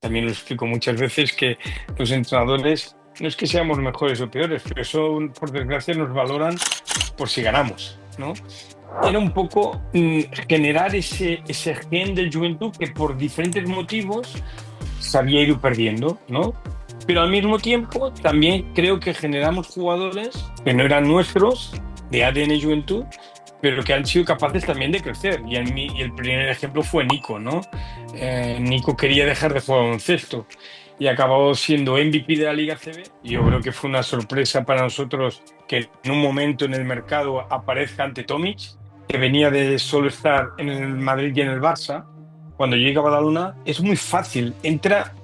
También lo explico muchas veces que los entrenadores no es que seamos mejores o peores, pero eso, por desgracia, nos valoran por si ganamos, ¿no? Era un poco generar ese gen del Juventud que por diferentes motivos se había ido perdiendo, ¿no? Pero al mismo tiempo también creo que generamos jugadores que no eran nuestros, de ADN Juventud, pero que han sido capaces también de crecer. Y el primer ejemplo fue Nico, ¿no? Nico quería dejar de jugar baloncesto y acabó siendo MVP de la Liga CB. Y yo creo que fue una sorpresa para nosotros que en un momento en el mercado aparezca ante Tomic, que venía de solo estar en el Madrid y en el Barça. Cuando llega a Badalona es muy fácil, entra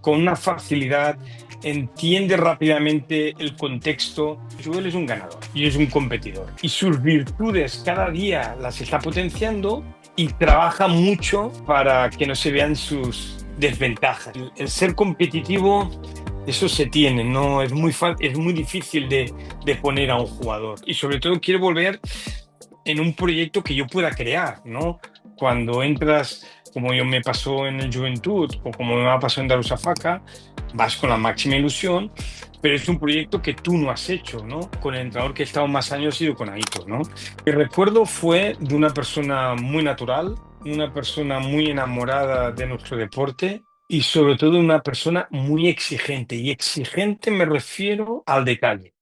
con una facilidad, entiende rápidamente el contexto. Joel es un ganador y es un competidor. Y sus virtudes cada día las está potenciando y trabaja mucho para que no se vean sus desventajas. El ser competitivo, eso se tiene, ¿no? Es muy difícil de poner a un jugador. Y sobre todo quiero volver en un proyecto que yo pueda crear, ¿no? Cuando entras, como yo me pasó en el Juventud o como me ha pasado en Darusafaka, vas con la máxima ilusión, pero es un proyecto que tú no has hecho, ¿no? Con el entrenador que ha estado más años ha sido con Aitor, ¿no? El recuerdo fue de una persona muy natural, una persona muy enamorada de nuestro deporte y sobre todo una persona muy exigente. Y exigente me refiero al detalle.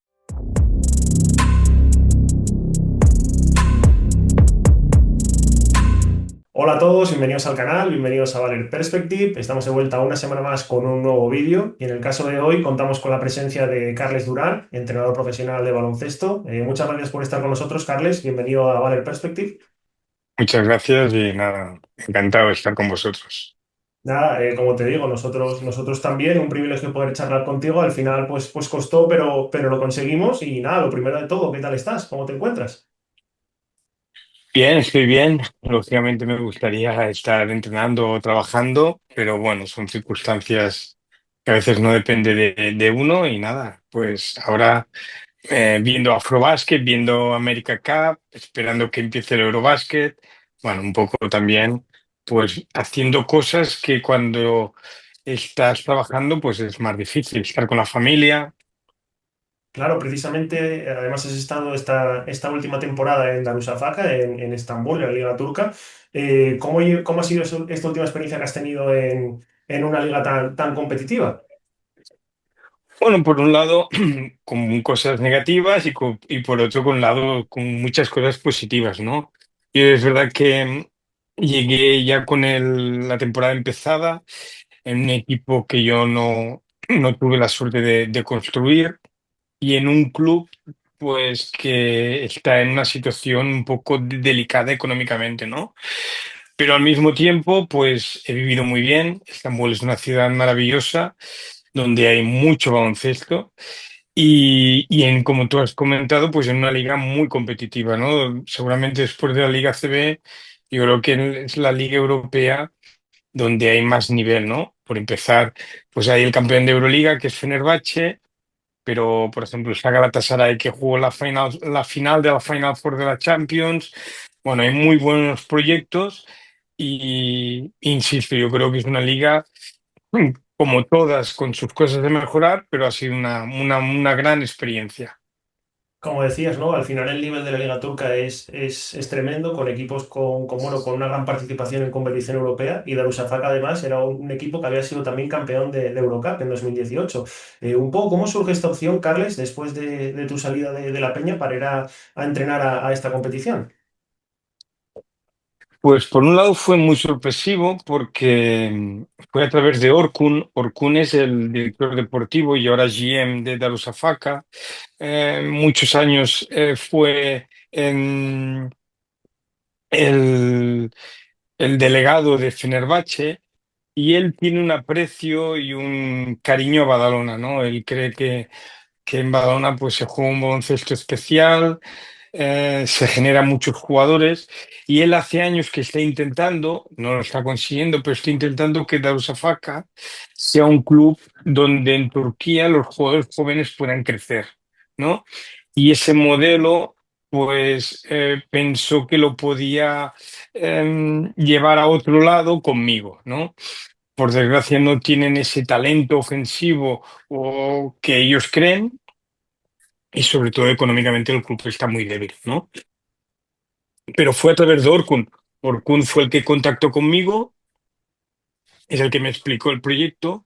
Hola a todos, bienvenidos al canal, bienvenidos a Valer Perspective. Estamos de vuelta una semana más con un nuevo vídeo y en el caso de hoy contamos con la presencia de Carles Durán, entrenador profesional de baloncesto. Muchas gracias por estar con nosotros, Carles. Bienvenido a Valer Perspective. Muchas gracias y nada, encantado de estar con vosotros. Nada, como te digo, nosotros también, un privilegio poder charlar contigo. Al final, pues costó, pero lo conseguimos. Y nada, lo primero de todo, ¿qué tal estás? ¿Cómo te encuentras? Bien, estoy bien. Lógicamente me gustaría estar entrenando o trabajando, pero bueno, son circunstancias que a veces no depende de uno y nada. Pues ahora viendo Afrobasket, viendo America Cup, esperando que empiece el Eurobasket. Bueno, un poco también, pues haciendo cosas que cuando estás trabajando, pues es más difícil estar con la familia. Claro, precisamente, además has estado esta última temporada en Darüşşafaka, en Estambul, en la Liga Turca. ¿Cómo ha sido esta última experiencia que has tenido en una liga tan competitiva? Bueno, por un lado, con cosas negativas y por otro, con lado, con muchas cosas positivas, ¿no? Y es verdad que llegué ya con la temporada empezada en un equipo que yo no tuve la suerte de construir y en un club, pues, que está en una situación un poco delicada económicamente, ¿no? Pero al mismo tiempo, pues, he vivido muy bien. Estambul es una ciudad maravillosa donde hay mucho baloncesto como tú has comentado, pues en una liga muy competitiva, ¿no? Seguramente después de la Liga CB, yo creo que es la liga europea donde hay más nivel, ¿no? Por empezar, pues hay el campeón de Euroliga, que es Fenerbahce, pero por ejemplo está Galatasaray, que jugó la final de la Final Four de la Champions. Bueno, hay muy buenos proyectos y insisto, yo creo que es una liga como todas, con sus cosas de mejorar, pero ha sido una gran experiencia. Como decías, ¿no? Al final el nivel de la Liga Turca es tremendo, con equipos bueno, con una gran participación en competición europea, y Darüşşafaka además era un equipo que había sido también campeón de Eurocup en 2018. Un poco, ¿cómo surge esta opción, Carles, después de tu salida de la Peña para ir a entrenar a esta competición? Pues por un lado fue muy sorpresivo porque fue a través de Orkun. Orkun es el director deportivo y ahora GM de Darusafaka. Muchos años fue el, el delegado de Fenerbahce y él tiene un aprecio y un cariño a Badalona, ¿no? Él cree que en Badalona pues se juega un baloncesto especial, se generan muchos jugadores y él hace años que está intentando, no lo está consiguiendo, pero está intentando que Darusafaka sea un club donde en Turquía los jugadores jóvenes puedan crecer, ¿no? Y ese modelo pues pensó que lo podía llevar a otro lado conmigo, ¿no? por desgracia no tienen ese talento ofensivo o que ellos creen y sobre todo económicamente el club está muy débil, ¿no? Pero fue a través de Orkun. Orkun fue el que contactó conmigo, es el que me explicó el proyecto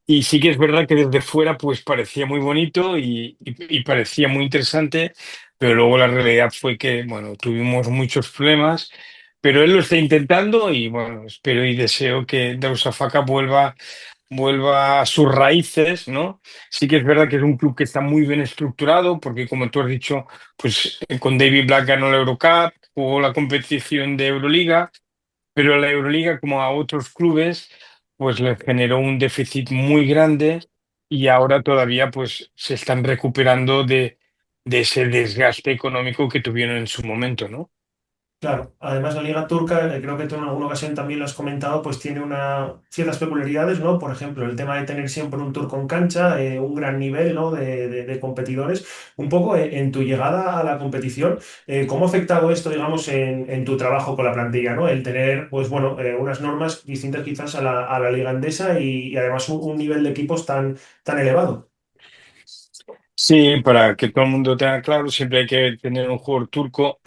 y sí que es verdad que desde fuera pues parecía muy bonito y parecía muy interesante, pero luego la realidad fue que, bueno, tuvimos muchos problemas, pero él lo está intentando y bueno, espero y deseo que Darussafaka vuelva a sus raíces, ¿no? Sí que es verdad que es un club que está muy bien estructurado, porque como tú has dicho, pues con David Black ganó la Eurocup, jugó la competición de Euroliga, pero la Euroliga, como a otros clubes, pues les generó un déficit muy grande y ahora todavía pues se están recuperando de ese desgaste económico que tuvieron en su momento, ¿no? Claro, además la Liga Turca, creo que tú en alguna ocasión también lo has comentado, pues tiene ciertas peculiaridades, ¿no? Por ejemplo, el tema de tener siempre un turco en cancha, un gran nivel, ¿no? de competidores. Un poco en tu llegada a la competición, ¿cómo ha afectado esto, digamos, en tu trabajo con la plantilla, ¿no? El tener, pues bueno, unas normas distintas quizás a la Liga Endesa y además un nivel de equipos tan elevado. Sí, para que todo el mundo tenga claro, siempre hay que tener un jugador turco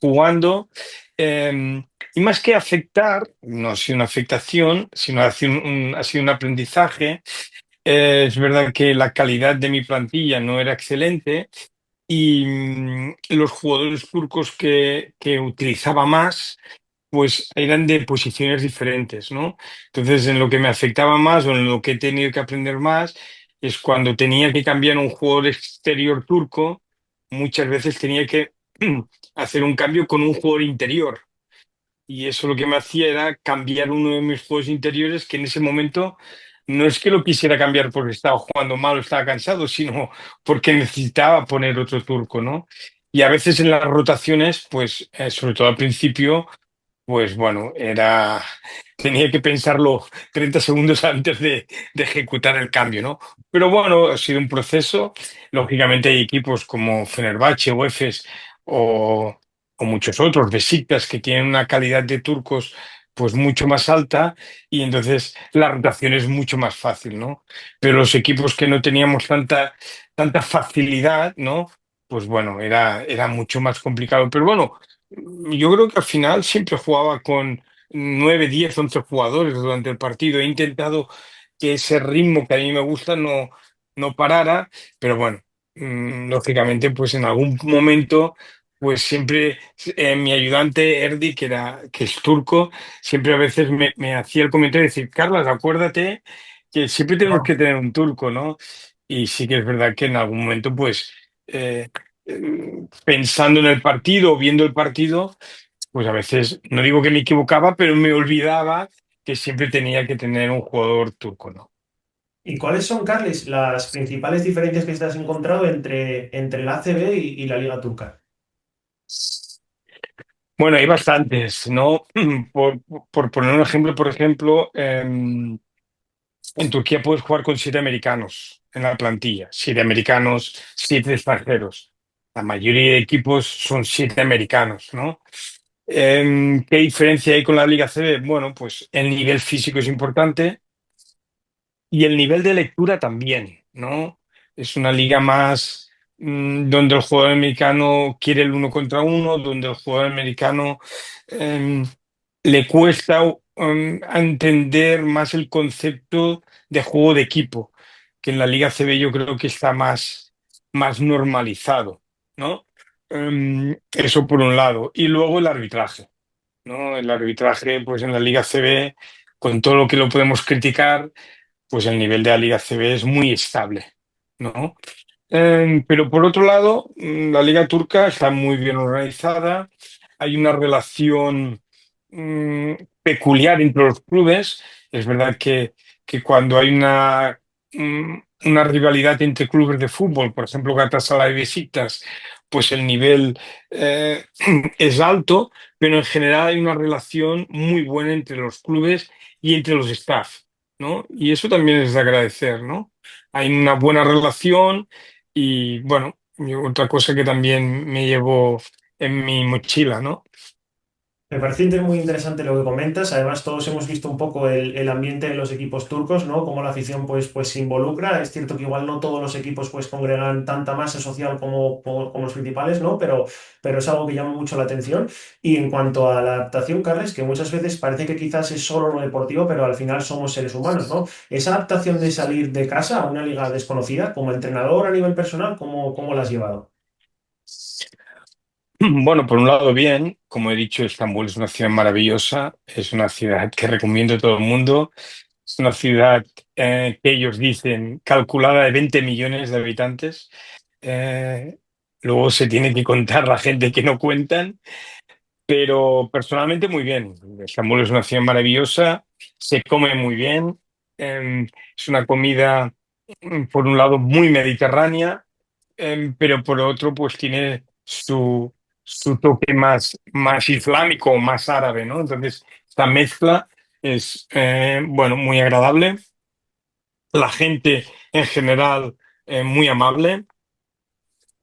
jugando. eh, y más que afectar, no ha sido una afectación, sino ha sido un aprendizaje. Es verdad que la calidad de mi plantilla no era excelente y los jugadores turcos que utilizaba más pues eran de posiciones diferentes, ¿no? Entonces, en lo que me afectaba más o en lo que he tenido que aprender más es cuando tenía que cambiar un jugador exterior turco, muchas veces tenía que hacer un cambio con un jugador interior. Y eso lo que me hacía era cambiar uno de mis juegos interiores que en ese momento no es que lo quisiera cambiar porque estaba jugando mal o estaba cansado, sino porque necesitaba poner otro turco, ¿no? Y a veces en las rotaciones, pues sobre todo al principio, pues bueno, tenía que pensarlo 30 segundos antes de ejecutar el cambio, ¿no? Pero bueno, ha sido un proceso. Lógicamente hay equipos como Fenerbahce o Efes o, o muchos otros, Besiktas, que tienen una calidad de turcos pues mucho más alta y entonces la rotación es mucho más fácil, ¿no? Pero los equipos que no teníamos tanta facilidad, ¿no? Pues bueno, era mucho más complicado. Pero bueno, yo creo que al final siempre jugaba con 9, 10, 11 jugadores durante el partido. He intentado que ese ritmo que a mí me gusta no parara, pero bueno, lógicamente, pues en algún momento, pues siempre mi ayudante Erdi, que es turco, siempre a veces me hacía el comentario de decir, Carlos, acuérdate que siempre tenemos que tener un turco, ¿no? Y sí que es verdad que en algún momento, pues pensando en el partido o viendo el partido, pues a veces, no digo que me equivocaba, pero me olvidaba que siempre tenía que tener un jugador turco, ¿no? ¿Y cuáles son, Carles, las principales diferencias que te has encontrado entre la ACB y la Liga Turca? Bueno, hay bastantes, ¿no? Por poner un ejemplo, por ejemplo, en Turquía puedes jugar con 7 americanos en la plantilla, 7 americanos, 7 extranjeros. La mayoría de equipos son 7 americanos, ¿no? ¿Qué diferencia hay con la Liga CB? Bueno, pues el nivel físico es importante. Y el nivel de lectura también, ¿no? Es una liga más donde el jugador americano quiere el uno contra uno, donde el jugador americano em, le cuesta a entender más el concepto de juego de equipo, que en la Liga CB yo creo que está más normalizado, ¿no? Eso por un lado. Y luego el arbitraje, ¿no? El arbitraje, pues en la Liga CB, con todo lo que lo podemos criticar pues el nivel de la Liga CB es muy estable, ¿no? Pero por otro lado, la Liga Turca está muy bien organizada, hay una relación mm, peculiar entre los clubes. Es verdad que cuando hay una rivalidad entre clubes de fútbol, por ejemplo, Galatasaray y Besiktas, pues el nivel eh, es alto, pero en general hay una relación muy buena entre los clubes y entre los staff, ¿no? Y eso también es de agradecer, ¿no? Hay una buena relación y, bueno, y otra cosa que también me llevo en mi mochila, ¿no? Me parece muy interesante lo que comentas. Además, todos hemos visto un poco el ambiente de los equipos turcos, ¿no? Cómo la afición pues se involucra. Es cierto que igual no todos los equipos pues congregan tanta masa social como los principales, ¿no? Pero es algo que llama mucho la atención. Y en cuanto a la adaptación, Carles, que muchas veces parece que quizás es solo lo deportivo, pero al final somos seres humanos, ¿no? Esa adaptación de salir de casa a una liga desconocida, como entrenador a nivel personal, ¿cómo la has llevado? Bueno, por un lado bien, como he dicho, Estambul es una ciudad maravillosa, es una ciudad que recomiendo a todo el mundo, es una ciudad que ellos dicen calculada de 20 millones de habitantes. Eh, Luego se tiene que contar la gente que no cuentan, pero personalmente muy bien. Estambul es una ciudad maravillosa, se come muy bien, es una comida, por un lado, muy mediterránea, pero por otro, pues tiene su toque más islámico o más árabe, ¿no? Entonces, esta mezcla es, bueno, muy agradable. La gente en general, muy amable,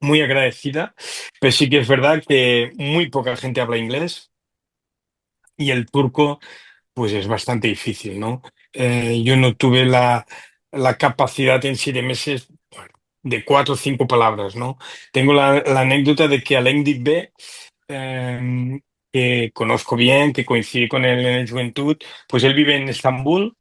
muy agradecida, pero sí que es verdad que muy poca gente habla inglés y el turco pues es bastante difícil, ¿no? Yo no tuve la capacidad en 7 meses, bueno, de 4 o 5 palabras, ¿no? Tengo la anécdota de que Alendik B, que conozco bien, que coincidí con él en la juventud, pues él vive en Estambul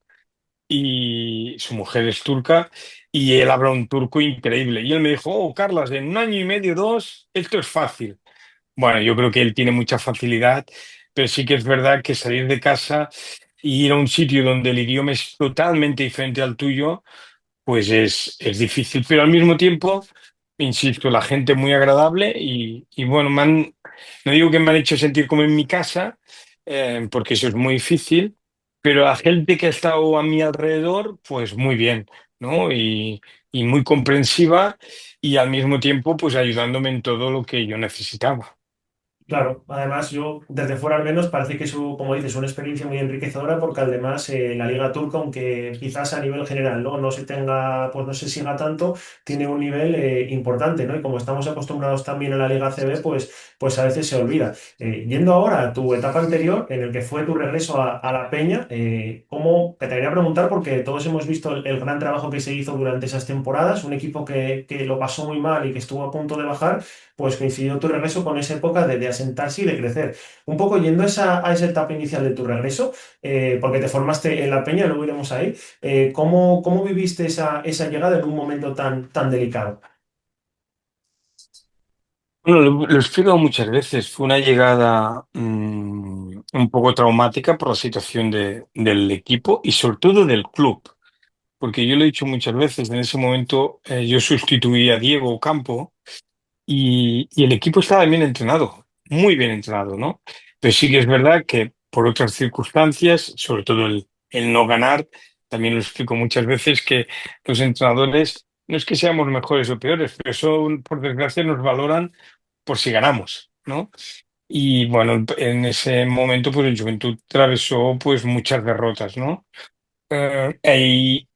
y su mujer es turca y él habla un turco increíble. Y él me dijo, oh, Carlas, en un año y medio, dos, esto es fácil. Bueno, yo creo que él tiene mucha facilidad, pero sí que es verdad que salir de casa y ir a un sitio donde el idioma es totalmente diferente al tuyo, pues es difícil. Pero al mismo tiempo, insisto, la gente muy agradable y bueno, no digo que me han hecho sentir como en mi casa, porque eso es muy difícil, pero la gente que ha estado a mi alrededor, pues muy bien, ¿no? Y muy comprensiva y al mismo tiempo, pues ayudándome en todo lo que yo necesitaba. Claro, además yo desde fuera al menos parece que es, como dices, una experiencia muy enriquecedora porque además la Liga Turca, aunque quizás a nivel general no se tenga, pues no se siga tanto, tiene un nivel importante, ¿no? Y como estamos acostumbrados también a la Liga CB, pues a veces se olvida. Yendo ahora a tu etapa anterior, en el que fue tu regreso a la Peña, te quería preguntar porque todos hemos visto el gran trabajo que se hizo durante esas temporadas, un equipo que lo pasó muy mal y que estuvo a punto de bajar pues coincidió tu regreso con esa época de asentarse y de crecer. Un poco yendo a esa etapa inicial de tu regreso, porque te formaste en La Peña, luego iremos ahí, ¿cómo viviste esa llegada en un momento tan delicado? Bueno, lo he explicado muchas veces. Fue una llegada un poco traumática por la situación del equipo y sobre todo del club. Porque yo lo he dicho muchas veces, en ese momento yo sustituí a Diego Campo y el equipo estaba bien entrenado, muy bien entrenado, ¿no? Pero sí que es verdad que por otras circunstancias, sobre todo el no ganar, también lo explico muchas veces que los entrenadores no es que seamos mejores o peores, pero son, por desgracia, nos valoran por si ganamos, ¿no? Y bueno, en ese momento, pues el Juventud atravesó pues muchas derrotas, ¿no? Y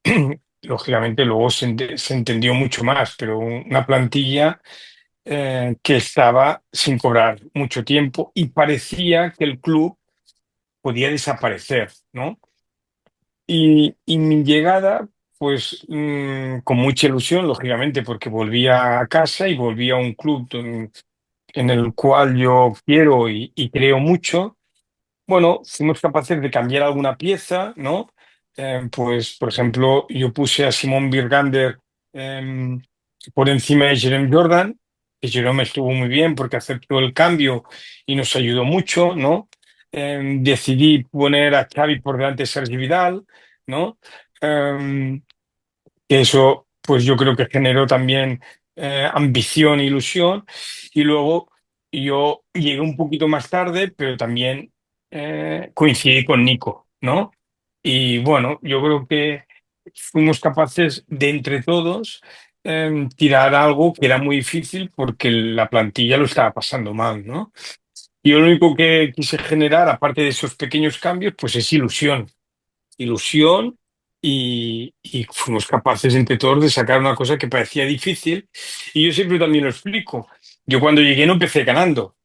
lógicamente luego se entendió mucho más, pero una plantilla que estaba sin cobrar mucho tiempo y parecía que el club podía desaparecer, ¿no? Y mi llegada, pues con mucha ilusión, lógicamente, porque volvía a casa y volvía a un club en el cual yo quiero y creo mucho. Bueno, fuimos capaces de cambiar alguna pieza, ¿no? Pues, por ejemplo, yo puse a Simón Birgander em, por encima de Jerome Jordan, que Jerome estuvo muy bien porque aceptó el cambio y nos ayudó mucho, ¿no? Decidí poner a Xavi por delante de Sergi Vidal, ¿no? Em, que eso, pues yo creo que generó también ambición e ilusión. Y luego yo llegué un poquito más tarde, pero también coincidí con Nico, ¿no? Y bueno, yo creo que fuimos capaces de entre todos tirar algo que era muy difícil porque la plantilla lo estaba pasando mal, ¿no? Y yo lo único que quise generar, aparte de esos pequeños cambios, pues es ilusión y fuimos capaces entre todos de sacar una cosa que parecía difícil. Y yo siempre también lo explico. Yo cuando llegué no empecé ganando.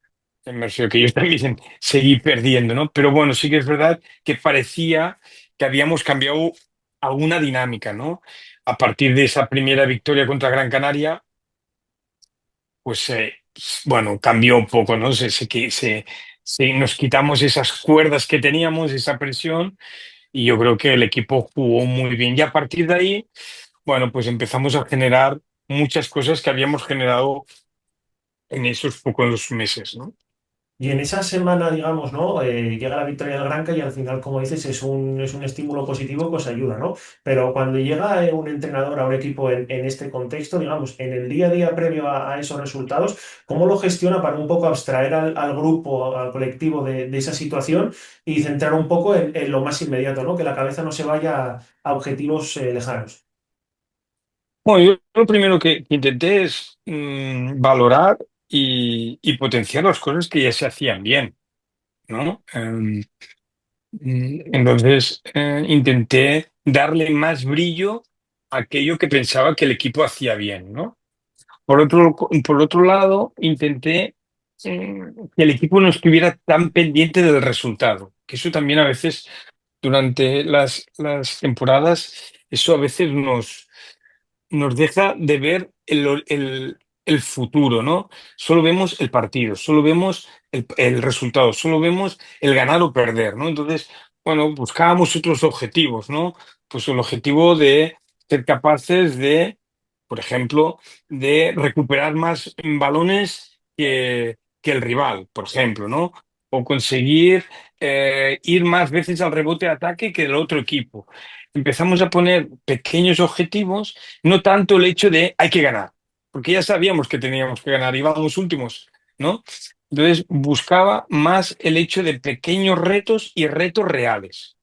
Me refiero que yo también seguí perdiendo, ¿no? Pero bueno, sí que es verdad que parecía que habíamos cambiado alguna dinámica, ¿no? A partir de esa primera victoria contra Gran Canaria, pues bueno, cambió un poco, ¿no? Nos quitamos esas cuerdas que teníamos, esa presión, y yo creo que el equipo jugó muy bien. Y a partir de ahí, bueno, pues empezamos a generar muchas cosas que habíamos generado en esos pocos meses, ¿no? Y en esa semana, digamos, ¿no? Llega la victoria del Granca y al final, como dices, es un estímulo positivo que os ayuda, ¿no? Pero cuando llega un entrenador a un equipo en este contexto, digamos, en el día a día previo a esos resultados, ¿cómo lo gestiona para un poco abstraer al grupo, al colectivo de esa situación y centrar un poco en lo más inmediato, ¿no? Que la cabeza no se vaya a objetivos lejanos? Bueno, yo lo primero que intenté es valorar y potenciar las cosas que ya se hacían bien, ¿no? Entonces, intenté darle más brillo a aquello que pensaba que el equipo hacía bien, ¿no? Por otro lado, intenté que el equipo no estuviera tan pendiente del resultado, que eso también a veces, durante las temporadas, eso a veces nos deja de ver el futuro, ¿no? Solo vemos el partido, solo vemos el resultado, solo vemos el ganar o perder, ¿no? Entonces, bueno, buscábamos otros objetivos, ¿no? Pues el objetivo de ser capaces de, por ejemplo, de recuperar más balones que el rival, por ejemplo, ¿no? O conseguir ir más veces al rebote de ataque que el otro equipo. Empezamos a poner pequeños objetivos, no tanto el hecho de hay que ganar, porque ya sabíamos que teníamos que ganar, íbamos últimos, ¿no? Entonces buscaba más el hecho de pequeños retos y retos reales,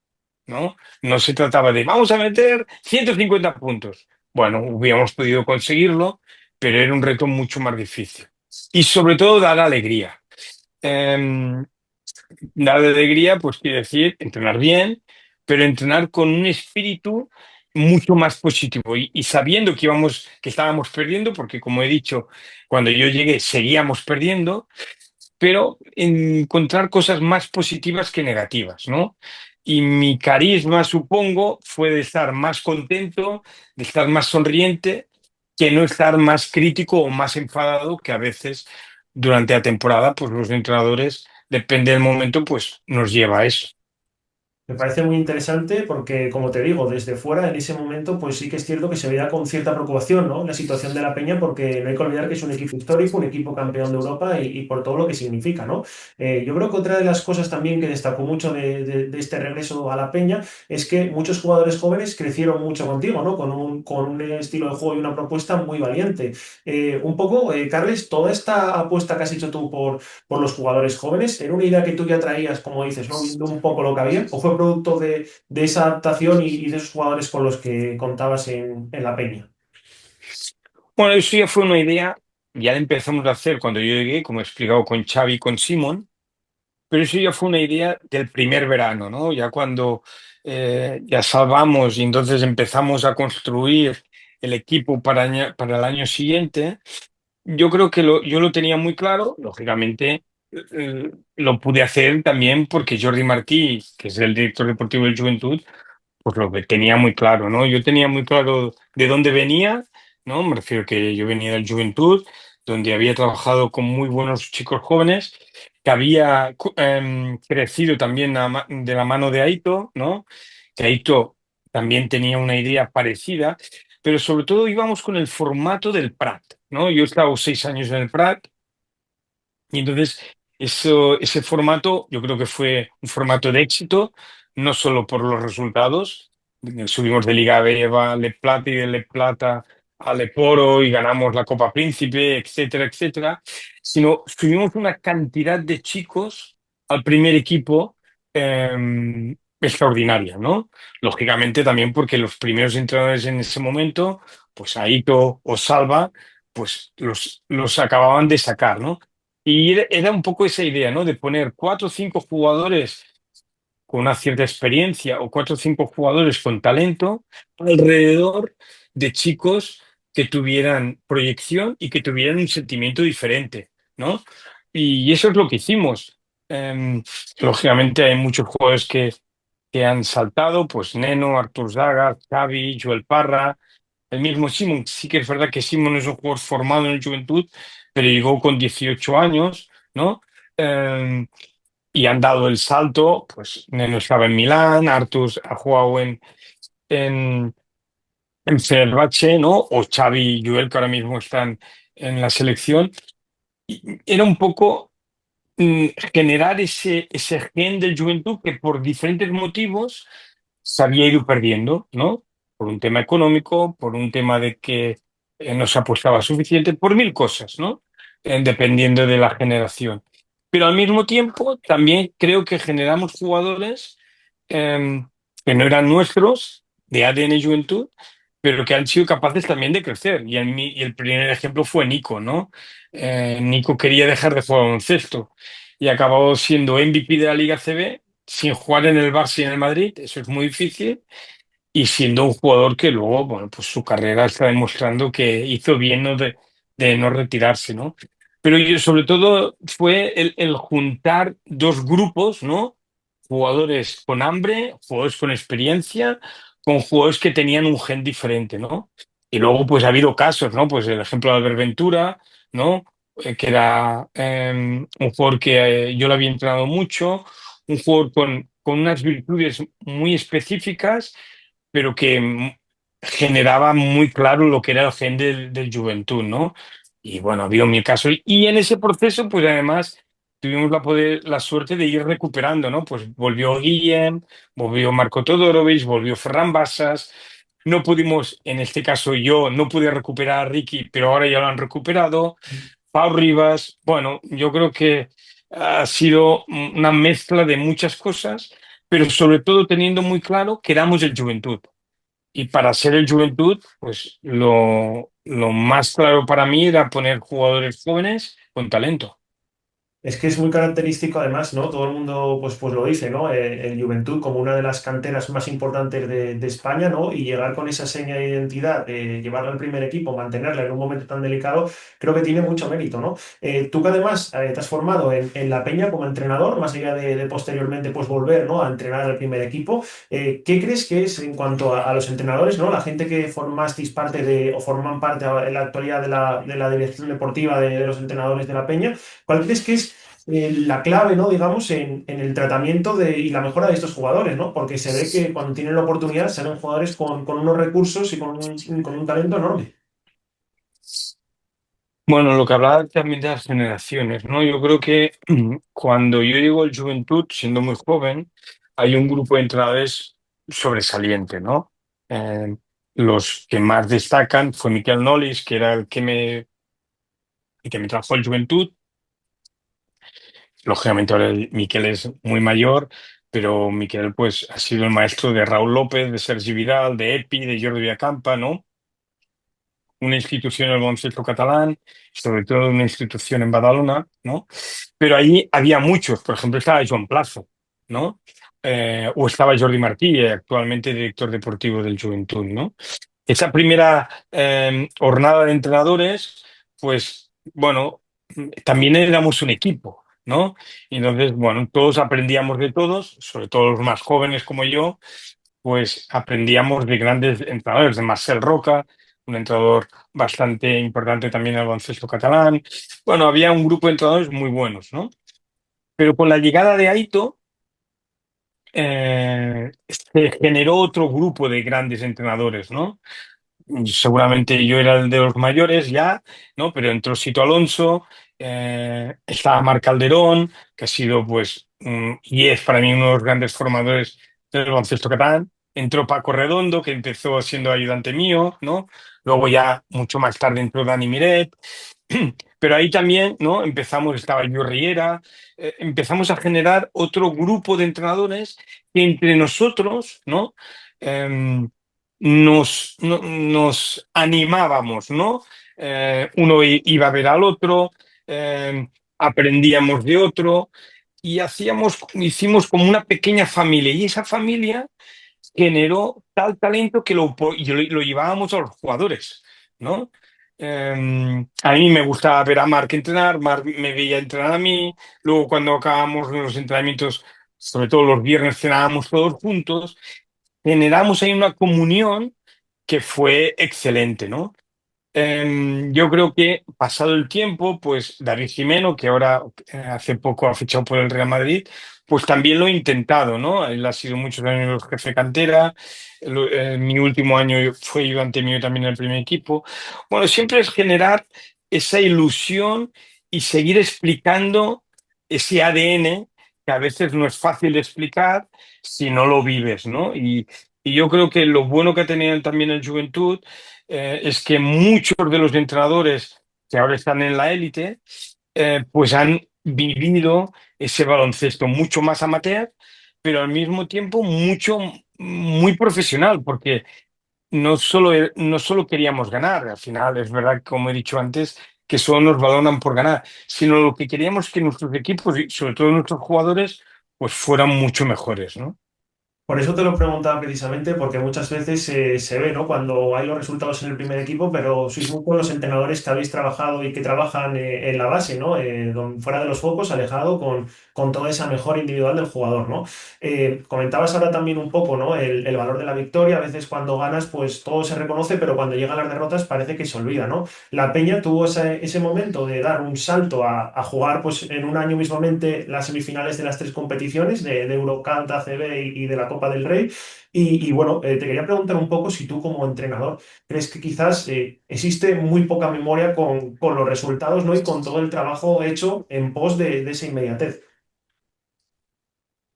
¿no? No se trataba de vamos a meter 150 puntos. Bueno, hubiéramos podido conseguirlo, pero era un reto mucho más difícil. Y sobre todo dar alegría. Eh, Dar alegría, pues quiere decir entrenar bien, pero entrenar con un espíritu mucho más positivo y sabiendo que estábamos perdiendo, porque como he dicho, cuando yo llegué seguíamos perdiendo, pero encontrar cosas más positivas que negativas, ¿no? Y mi carisma, supongo, fue de estar más contento, de estar más sonriente, que no estar más crítico o más enfadado, que a veces durante la temporada, pues los entrenadores, depende del momento, pues nos lleva a eso. Me parece muy interesante porque, como te digo, desde fuera, en ese momento, pues sí que es cierto que se veía con cierta preocupación, ¿no? La situación de la Peña, porque no hay que olvidar que es un equipo histórico, un equipo campeón de Europa y por todo lo que significa, ¿no? Yo creo que otra de las cosas también que destacó mucho de este regreso a la Peña es que muchos jugadores jóvenes crecieron mucho contigo, ¿no? Con un estilo de juego y una propuesta muy valiente. Un poco, Carles, toda esta apuesta que has hecho tú por los jugadores jóvenes? ¿Era una idea que tú ya traías, como dices, ¿no? Viendo un poco lo que había? ¿O fue producto de esa adaptación y de esos jugadores con los que contabas en la Peña? Bueno, eso ya fue una idea, ya la empezamos a hacer cuando yo llegué, como he explicado con Xavi y con Simon. Pero eso ya fue una idea del primer verano, ¿no? Ya cuando ya salvamos y entonces empezamos a construir el equipo para el año siguiente, yo creo que yo lo tenía muy claro. Lógicamente, lo pude hacer también porque Jordi Martí, que es el director deportivo del Juventud, pues lo que tenía muy claro, ¿no? Yo tenía muy claro de dónde venía, ¿no? Me refiero que yo venía del Juventud, donde había trabajado con muy buenos chicos jóvenes, que había crecido también de la mano de Aito, ¿no? Que Aito también tenía una idea parecida, pero sobre todo íbamos con el formato del Prat, ¿no? Yo he estado 6 años en el Prat y entonces ese formato yo creo que fue un formato de éxito, no solo por los resultados, subimos de Liga B a Le Plata y de Le Plata a Leporo y ganamos la Copa Príncipe, etcétera, etcétera, sino subimos una cantidad de chicos al primer equipo extraordinaria, ¿no? Lógicamente también porque los primeros entrenadores en ese momento, pues Aito o Salva, pues los acababan de sacar, ¿no? Y era un poco esa idea, ¿no? De poner 4 o 5 jugadores con una cierta experiencia o 4 o 5 jugadores con talento alrededor de chicos que tuvieran proyección y que tuvieran un sentimiento diferente, ¿no? Y eso es lo que hicimos. Em, Lógicamente hay muchos jugadores que han saltado, pues Neno, Artur Zaga, Xavi, Joel Parra, el mismo Simon. Sí que es verdad que Simon es un jugador formado en el Juventud, pero llegó con 18 años, ¿no? Y han dado el salto, pues Neno estaba en Milán, Artur ha jugado en, en Fenerbahce, ¿no? O Xavi y Joel, que ahora mismo están en la selección. Y era un poco generar ese gen del Juventud que por diferentes motivos se había ido perdiendo, ¿no? Por un tema económico, por un tema de que no se apostaba suficiente, por mil cosas, ¿no? Dependiendo de la generación. Pero al mismo tiempo, también creo que generamos jugadores eh, que no eran nuestros, de ADN Juventud, pero que han sido capaces también de crecer. Y el primer ejemplo fue Nico, ¿no? Nico quería dejar de jugar baloncesto y acabó siendo MVP de la Liga CB sin jugar en el Barça y en el Madrid, eso es muy difícil, y siendo un jugador que luego, bueno, pues su carrera está demostrando que hizo bien, ¿no? de no retirarse, ¿no? Pero sobre todo fue el juntar dos grupos, ¿no? Jugadores con hambre, jugadores con experiencia, con jugadores que tenían un gen diferente, ¿no? Y luego, pues ha habido casos, ¿no? Pues el ejemplo de Albert Ventura, ¿no? Que era un jugador que yo lo había entrenado mucho, un jugador con unas virtudes muy específicas pero que generaba muy claro lo que era el gen del Juventud, ¿no? Y bueno, ha habido mil casos. Y en ese proceso, pues además tuvimos la suerte de ir recuperando, ¿no? Pues volvió Guillem, volvió Marco Todorovic, volvió Ferran Bassas. No pudimos, en este caso yo, no pude recuperar a Ricky, pero ahora ya lo han recuperado. Pau Rivas, bueno, yo creo que ha sido una mezcla de muchas cosas, pero sobre todo teniendo muy claro que éramos el Juventud. Y para ser el Juventud, pues lo más claro para mí era poner jugadores jóvenes con talento. Es que es muy característico además, ¿no? Todo el mundo pues lo dice, ¿no? El Juventud como una de las canteras más importantes de España, ¿no? Y llegar con esa seña de identidad, llevarla al primer equipo, mantenerla en un momento tan delicado, creo que tiene mucho mérito, ¿no? Tú que además te has formado en La Peña como entrenador, más allá de posteriormente pues volver, ¿no? A entrenar al primer equipo, ¿qué crees que es en cuanto a los entrenadores, ¿no? La gente que formasteis parte de, o forman parte en la actualidad de la dirección deportiva de los entrenadores de La Peña? ¿Cuál crees que es la clave, ¿no? Digamos, en el tratamiento y la mejora de estos jugadores, ¿no? Porque se ve que cuando tienen la oportunidad salen jugadores con unos recursos y con un talento enorme. Bueno, lo que hablaba también de las generaciones, ¿no? Yo creo que cuando yo llego al Juventud, siendo muy joven, hay un grupo de entrenadores sobresaliente, ¿no? Los que más destacan fue Miquel Nolis, que era el que me trajo al Juventud. Lógicamente ahora Miquel es muy mayor, pero Miquel pues ha sido el maestro de Raúl López, de Sergi Vidal, de Epi, de Jordi Villacampa, ¿no? Una institución en el baloncesto catalán, sobre todo una institución en Badalona, ¿no? Pero ahí había muchos, por ejemplo estaba Joan Plazo, ¿no? O estaba Jordi Martí, actualmente director deportivo del Juventud, ¿no? Esa primera jornada de entrenadores, pues bueno, también éramos un equipo, ¿no? Y entonces, bueno, todos aprendíamos de todos, sobre todo los más jóvenes como yo, pues aprendíamos de grandes entrenadores, de Marcel Roca, un entrenador bastante importante también en el baloncesto catalán. Bueno, había un grupo de entrenadores muy buenos, ¿no? Pero con la llegada de Aito, se generó otro grupo de grandes entrenadores, ¿no? Seguramente yo era el de los mayores ya, ¿no? Pero entró Sito Alonso, estaba Marc Calderón, que ha sido, pues, y es para mí uno de los grandes formadores del baloncesto catalán. Entró Paco Redondo, que empezó siendo ayudante mío, ¿no? Luego ya, mucho más tarde, entró Dani Miret. Pero ahí también, ¿no? Empezamos, estaba Yo Riera, empezamos a generar otro grupo de entrenadores que entre nosotros, ¿no? Em, nos animábamos, ¿no? Uno iba a ver al otro, aprendíamos de otro y hicimos como una pequeña familia y esa familia generó tal talento que y lo llevábamos a los jugadores, ¿no? A mí me gustaba ver a Marc entrenar, Marc me veía entrenar a mí, luego cuando acabábamos los entrenamientos, sobre todo los viernes, cenábamos todos juntos, generamos ahí una comunión que fue excelente, ¿no? Yo creo que pasado el tiempo, pues David Jimeno, que ahora hace poco ha fichado por el Real Madrid, pues también lo he intentado, ¿no? Él ha sido muchos años jefe de cantera, mi último año fue ayudante mío también en el primer equipo. Bueno, siempre es generar esa ilusión y seguir explicando ese ADN que a veces no es fácil de explicar si no lo vives, ¿no? Y yo creo que lo bueno que ha tenido también en Juventud es que muchos de los entrenadores que ahora están en la élite, pues han vivido ese baloncesto mucho más amateur, pero al mismo tiempo muy profesional, porque no solo queríamos ganar, al final es verdad, como he dicho antes, que solo nos valoran por ganar, sino lo que queríamos que nuestros equipos y sobre todo nuestros jugadores, pues fueran mucho mejores, ¿no? Por eso te lo preguntaba precisamente, porque muchas veces se ve, ¿no? Cuando hay los resultados en el primer equipo, pero sois muchos los entrenadores que habéis trabajado y que trabajan en la base, ¿no? Fuera de los focos, alejado con toda esa mejora individual del jugador, ¿no? Comentabas ahora también un poco, ¿no? El valor de la victoria. A veces cuando ganas, pues todo se reconoce, pero cuando llegan las derrotas parece que se olvida, ¿no? La Peña tuvo ese momento de dar un salto a jugar, pues en un año mismamente las semifinales de las tres competiciones, de Eurocup, de ACB y de la Copa del Rey. Y bueno, te quería preguntar un poco si tú como entrenador crees que quizás existe muy poca memoria con los resultados, ¿no? Y con todo el trabajo hecho en pos de esa inmediatez.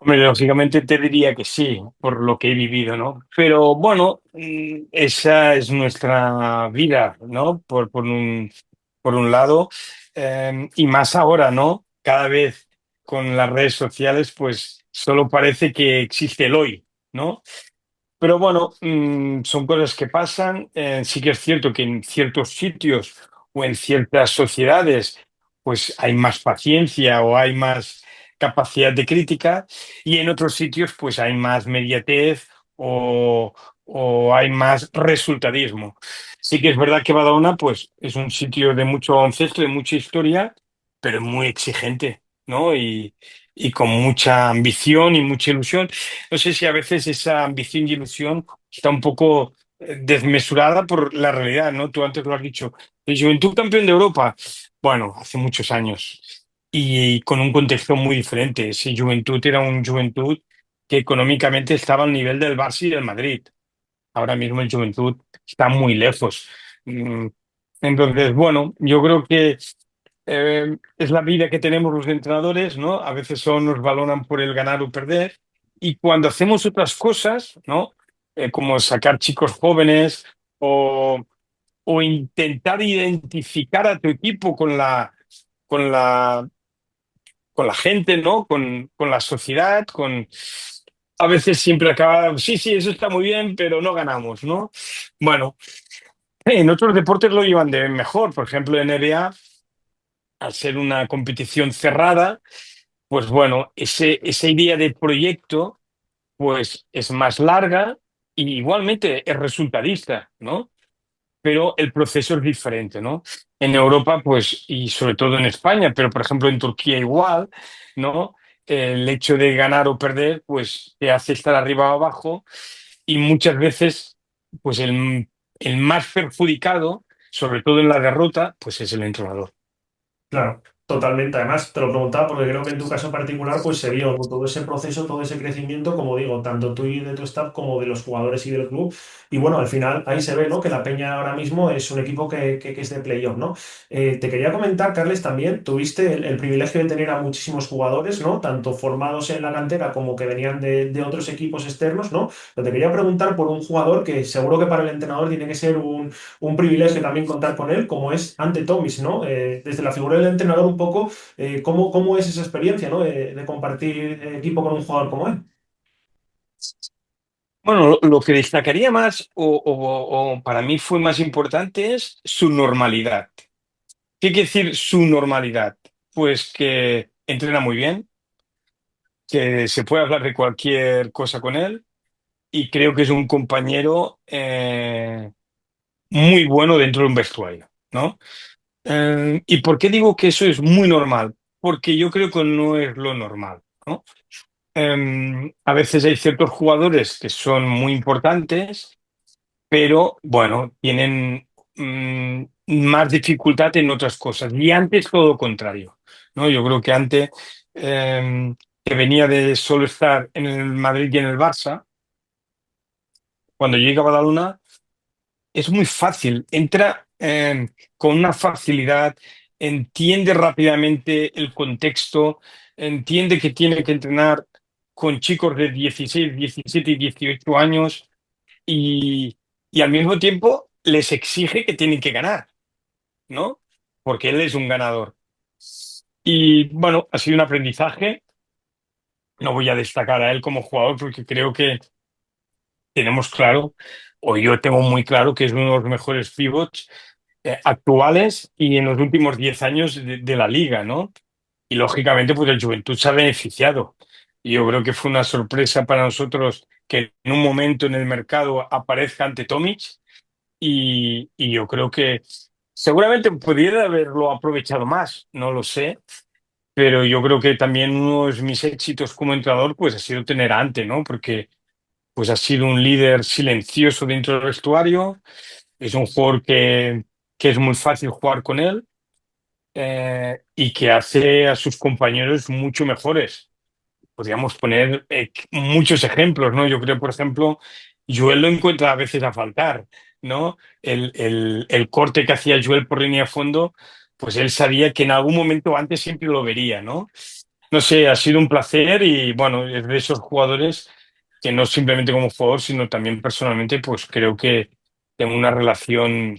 Hombre, lógicamente te diría que sí, por lo que he vivido, ¿no? Pero bueno, esa es nuestra vida, ¿no? Por un lado, y más ahora, ¿no? Cada vez con las redes sociales, pues solo parece que existe el hoy, ¿no? Pero bueno, son cosas que pasan. Sí que es cierto que en ciertos sitios o en ciertas sociedades, pues hay más paciencia o hay más capacidad de crítica, y en otros sitios, pues hay más mediatez o hay más resultadismo. Sí que es verdad que Badalona, pues es un sitio de mucho ancestro, de mucha historia, pero muy exigente, ¿no? Y con mucha ambición y mucha ilusión. No sé si a veces esa ambición y ilusión está un poco desmesurada por la realidad, ¿no? Tú antes lo has dicho. El Juventud campeón de Europa, bueno, hace muchos años y con un contexto muy diferente. Ese Juventud era un Juventud que económicamente estaba al nivel del Barça y del Madrid. Ahora mismo el Juventud está muy lejos. Mm, Entonces, bueno, yo creo que es la vida que tenemos los entrenadores, ¿no? A veces solo nos valoran por el ganar o perder. Y cuando hacemos otras cosas, ¿no? Como sacar chicos jóvenes o, o intentar identificar a tu equipo con la, con la gente, ¿no? Con la sociedad, A veces siempre acaba, sí, sí, eso está muy bien, pero no ganamos, ¿no? Bueno, en otros deportes lo llevan de mejor. Por ejemplo, en NBA, al ser una competición cerrada, pues bueno, esa idea de proyecto pues es más larga y igualmente es resultadista, ¿no? Pero el proceso es diferente, ¿no? En Europa, pues, y sobre todo en España, pero por ejemplo en Turquía igual, ¿no? El hecho de ganar o perder, pues te hace estar arriba o abajo y muchas veces, pues el más perjudicado, sobre todo en la derrota, pues es el entrenador. Claro, totalmente. Además, te lo preguntaba porque creo que en tu caso particular, pues se vio, ¿no? Todo ese proceso, todo ese crecimiento, como digo, tanto tú y de tu staff como de los jugadores y del club. Y bueno, al final ahí se ve, ¿no? Que la Peña ahora mismo es un equipo que es de playoff, ¿no? Te quería comentar, Carles, también tuviste el privilegio de tener a muchísimos jugadores, ¿no? Tanto formados en la cantera como que venían de otros equipos externos, ¿no? Pero te quería preguntar por un jugador que seguro que para el entrenador tiene que ser un privilegio también contar con él, como es Ante Tomis, ¿no? Desde la figura del entrenador un poco, ¿cómo es esa experiencia, ¿no? De compartir equipo con un jugador como él. Bueno, lo que destacaría más o para mí fue más importante es su normalidad. ¿Qué quiere decir su normalidad? Pues que entrena muy bien, que se puede hablar de cualquier cosa con él y creo que es un compañero muy bueno dentro de un vestuario. ¿no? ¿Y por qué digo que eso es muy normal? Porque yo creo que no es lo normal, ¿no? A veces hay ciertos jugadores que son muy importantes, pero bueno, tienen más dificultad en otras cosas. Y antes todo lo contrario, ¿no? Yo creo que antes, que venía de solo estar en el Madrid y en el Barça, cuando llega a Badalona, es muy fácil, entra con una facilidad, entiende rápidamente el contexto, entiende que tiene que entrenar con chicos de 16, 17 y 18 años y, y al mismo tiempo les exige que tienen que ganar, ¿no? Porque él es un ganador. Y bueno, ha sido un aprendizaje. No voy a destacar a él como jugador porque creo que tenemos claro, o yo tengo muy claro, que es uno de los mejores pivots actuales y en los últimos 10 años de la liga, ¿no? Y lógicamente, pues el Juventud se ha beneficiado. Y yo creo que fue una sorpresa para nosotros que en un momento en el mercado aparezca ante Tomic y yo creo que seguramente pudiera haberlo aprovechado más, no lo sé, pero yo creo que también uno de mis éxitos como entrenador pues ha sido tener a Ante, ¿no? Porque pues ha sido un líder silencioso dentro del vestuario, es un jugador que es muy fácil jugar con él y que hace a sus compañeros mucho mejores. Podríamos poner muchos ejemplos, ¿no? Yo creo, por ejemplo, Joel lo encuentra a veces a faltar, ¿no? El corte que hacía Joel por línea de fondo, pues él sabía que en algún momento antes siempre lo vería, ¿no? No sé, ha sido un placer y bueno, es de esos jugadores que no simplemente como jugador, sino también personalmente, pues creo que tengo una relación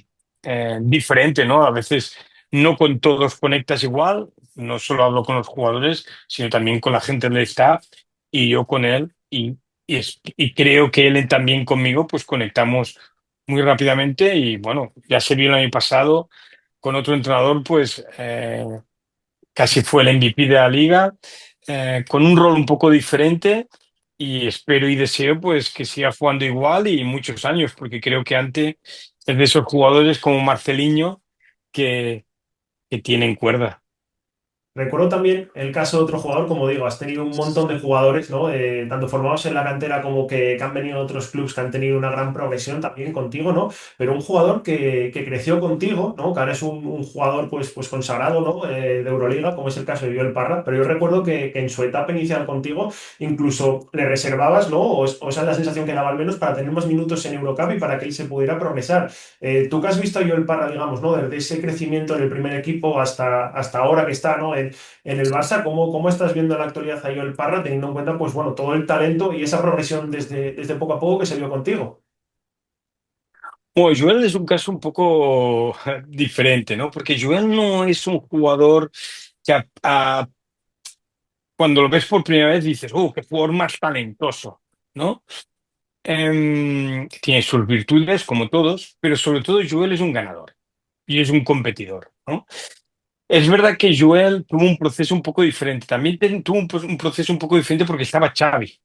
diferente, ¿no? A veces no con todos conectas igual, no solo hablo con los jugadores, sino también con la gente del staff y yo con él y creo que él también conmigo, pues conectamos muy rápidamente y bueno, ya se vio el año pasado con otro entrenador, pues casi fue el MVP de la liga, con un rol un poco diferente y espero y deseo pues que siga jugando igual y muchos años, porque creo que antes es de esos jugadores como Marceliño que, que tienen cuerda. Recuerdo también el caso de otro jugador, como digo, has tenido un montón de jugadores, ¿no? Tanto formados en la cantera como que han venido de otros clubes que han tenido una gran progresión también contigo, ¿no? Pero un jugador que creció contigo, ¿no? Que ahora es un jugador pues consagrado, ¿no? De Euroliga, como es el caso de Joel Parra, pero yo recuerdo que en su etapa inicial contigo incluso le reservabas, ¿no? O esa es la sensación que daba al menos para tener más minutos en Eurocup y para que él se pudiera progresar. Tú que has visto a Joel Parra, digamos, ¿no? Desde ese crecimiento en el primer equipo hasta ahora que está, ¿no? En el Barça, ¿cómo estás viendo en la actualidad a Joel Parra, teniendo en cuenta, pues bueno, todo el talento y esa progresión desde poco a poco que se vio contigo? Bueno, Joel es un caso un poco diferente, ¿no? Porque Joel no es un jugador que cuando lo ves por primera vez dices, qué jugador más talentoso, ¿no? Tiene sus virtudes, como todos, pero sobre todo Joel es un ganador y es un competidor, ¿no? Es verdad que Joel tuvo un proceso un poco diferente. También tuvo un proceso un poco diferente porque estaba Xavi,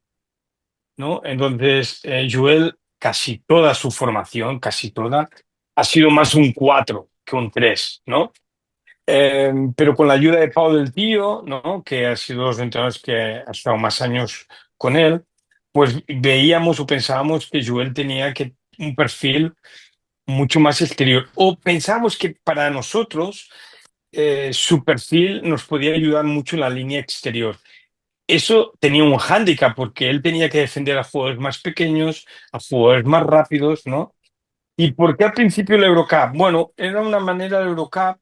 ¿no? Entonces, Joel, casi toda su formación, casi toda, ha sido más un 4 que un 3, ¿no? Pero con la ayuda de Pau del Tío, ¿no? Que ha sido los entrenadores que ha estado más años con él, pues veíamos o pensábamos que Joel tenía un perfil mucho más exterior. O pensábamos que para nosotros su perfil nos podía ayudar mucho en la línea exterior. Eso tenía un hándicap porque él tenía que defender a jugadores más pequeños, a jugadores más rápidos, ¿no? ¿Y por qué al principio el Eurocup? Bueno, era una manera del Eurocup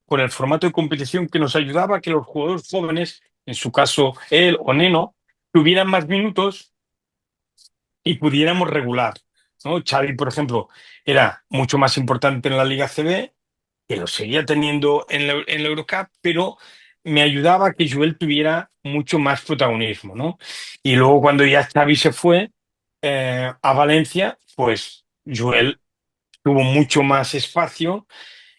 con el formato de competición que nos ayudaba a que los jugadores jóvenes, en su caso él o Neno, tuvieran más minutos y pudiéramos regular, ¿no? Xavi, por ejemplo, era mucho más importante en la Liga CB, que lo seguía teniendo en la Eurocup, pero me ayudaba a que Joel tuviera mucho más protagonismo, ¿no? Y luego cuando ya Xavi se fue a Valencia, pues Joel tuvo mucho más espacio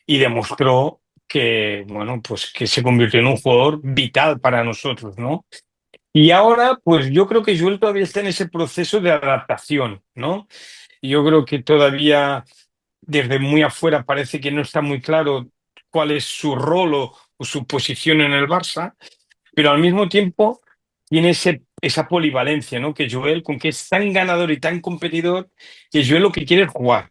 y demostró que, bueno, pues que se convirtió en un jugador vital para nosotros, ¿no? Y ahora, pues yo creo que Joel todavía está en ese proceso de adaptación, ¿no? Yo creo que todavía desde muy afuera parece que no está muy claro cuál es su rol o su posición en el Barça, pero al mismo tiempo tiene esa polivalencia, ¿no? Que Joel, con que es tan ganador y tan competidor, que Joel lo que quiere es jugar,